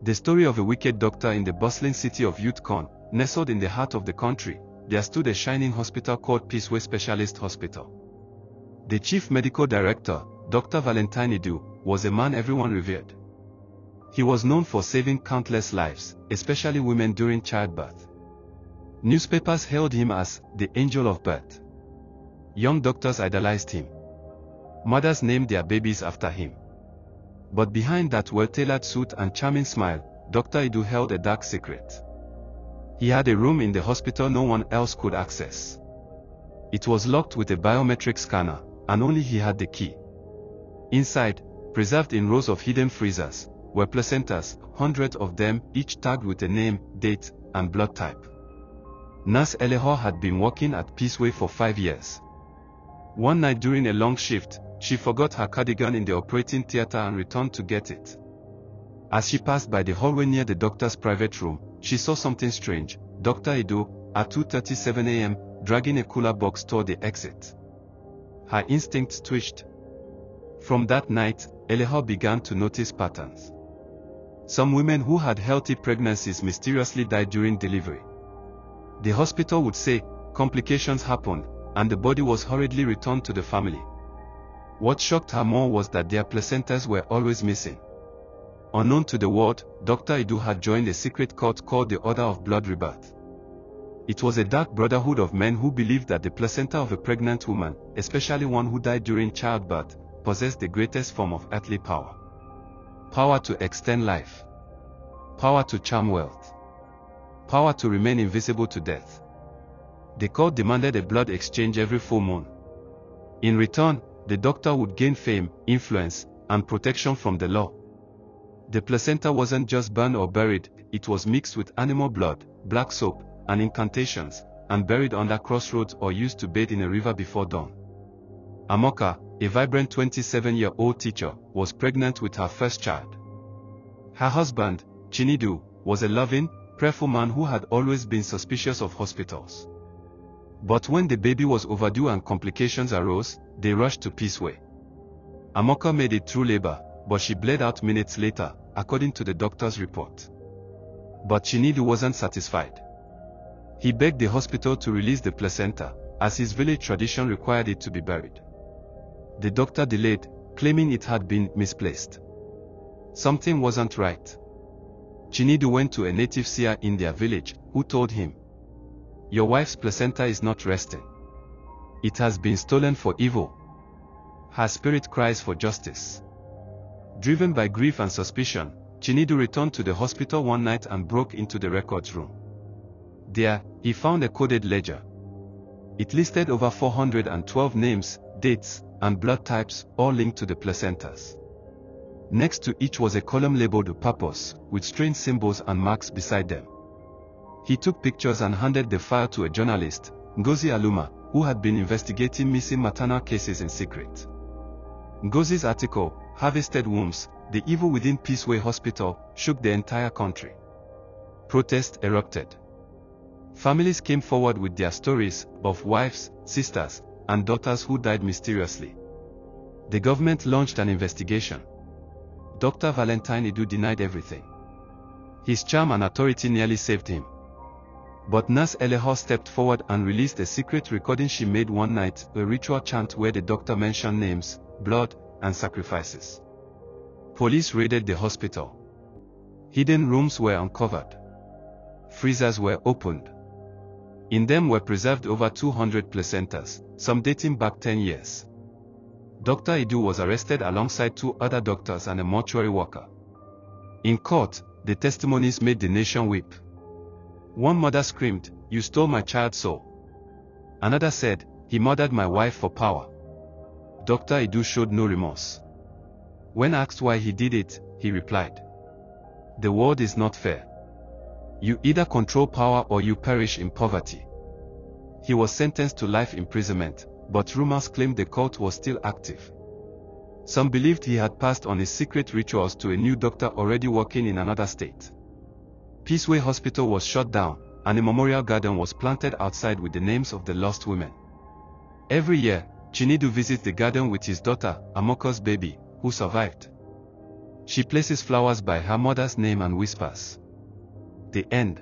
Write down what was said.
The story of a wicked doctor in the bustling city of Yutcon, nestled in the heart of the country. There stood a shining hospital called Peaceway Specialist Hospital. The chief medical director, Dr. Valentine-Edu, was a man everyone revered. He was known for saving countless lives, especially women during childbirth. Newspapers hailed him as the angel of birth. Young doctors idolized him. Mothers named their babies after him. But behind that well-tailored suit and charming smile, Dr. Edu held a dark secret. He had a room in the hospital no one else could access. It was locked with a biometric scanner, and only he had the key. Inside, preserved in rows of hidden freezers, were placentas, hundreds of them, each tagged with a name, date, and blood type. Nurse Eleanor had been working at Peaceway for 5 years. One night during a long shift, she forgot her cardigan in the operating theater and returned to get it. As she passed by the hallway near the doctor's private room, she saw something strange. Dr. Edu, at 2:37 a.m., dragging a cooler box toward the exit. Her instincts twitched. From that night, Eleanor began to notice patterns. Some women who had healthy pregnancies mysteriously died during delivery. The hospital would say, complications happened, and the body was hurriedly returned to the family. What shocked her more was that their placentas were always missing. Unknown to the world, Dr. Edu had joined a secret cult called the Order of Blood Rebirth. It was a dark brotherhood of men who believed that the placenta of a pregnant woman, especially one who died during childbirth, possessed the greatest form of earthly power. Power to extend life. Power to charm wealth. Power to remain invisible to death. The cult demanded a blood exchange every full moon. In return, the doctor would gain fame, influence, and protection from the law. The placenta wasn't just burned or buried, it was mixed with animal blood, black soap, and incantations, and buried under crossroads or used to bathe in a river before dawn. Amoka, a vibrant 27-year-old teacher, was pregnant with her first child. Her husband, Chinedu, was a loving, prayerful man who had always been suspicious of hospitals. But when the baby was overdue and complications arose, they rushed to Peaceway. Amoka made it through labor, but she bled out minutes later, according to the doctor's report. But Chinedu wasn't satisfied. He begged the hospital to release the placenta, as his village tradition required it to be buried. The doctor delayed, claiming it had been misplaced. Something wasn't right. Chinedu went to a native seer in their village, who told him, "Your wife's placenta is not resting. It has been stolen for evil. Her spirit cries for justice." Driven by grief and suspicion, Chinedu returned to the hospital one night and broke into the records room. There, he found a coded ledger. It listed over 412 names, dates, and blood types, all linked to the placentas. Next to each was a column labeled "Purpose," with strange symbols and marks beside them. He took pictures and handed the file to a journalist, Ngozi Aluma, who had been investigating missing maternal cases in secret. Ngozi's article, "Harvested Wombs: The Evil Within Peaceway Hospital," shook the entire country. Protests erupted. Families came forward with their stories of wives, sisters, and daughters who died mysteriously. The government launched an investigation. Dr. Valentine-Edu denied everything. His charm and authority nearly saved him. But Nurse Eleanor stepped forward and released a secret recording she made one night, a ritual chant where the doctor mentioned names, blood, and sacrifices. Police raided the hospital. Hidden rooms were uncovered. Freezers were opened. In them were preserved over 200 placentas, some dating back 10 years. Dr. Edu was arrested alongside 2 other doctors and a mortuary worker. In court, the testimonies made the nation weep. One mother screamed, "You stole my child's soul." Another said, "He murdered my wife for power." Dr. Edu showed no remorse. When asked why he did it, he replied, "The world is not fair. You either control power or you perish in poverty." He was sentenced to life imprisonment, but rumors claimed the cult was still active. Some believed he had passed on his secret rituals to a new doctor already working in another state. Peaceway Hospital was shut down, and a memorial garden was planted outside with the names of the lost women. Every year, Chinedu visits the garden with his daughter, Amoka's baby, who survived. She places flowers by her mother's name and whispers, "The end."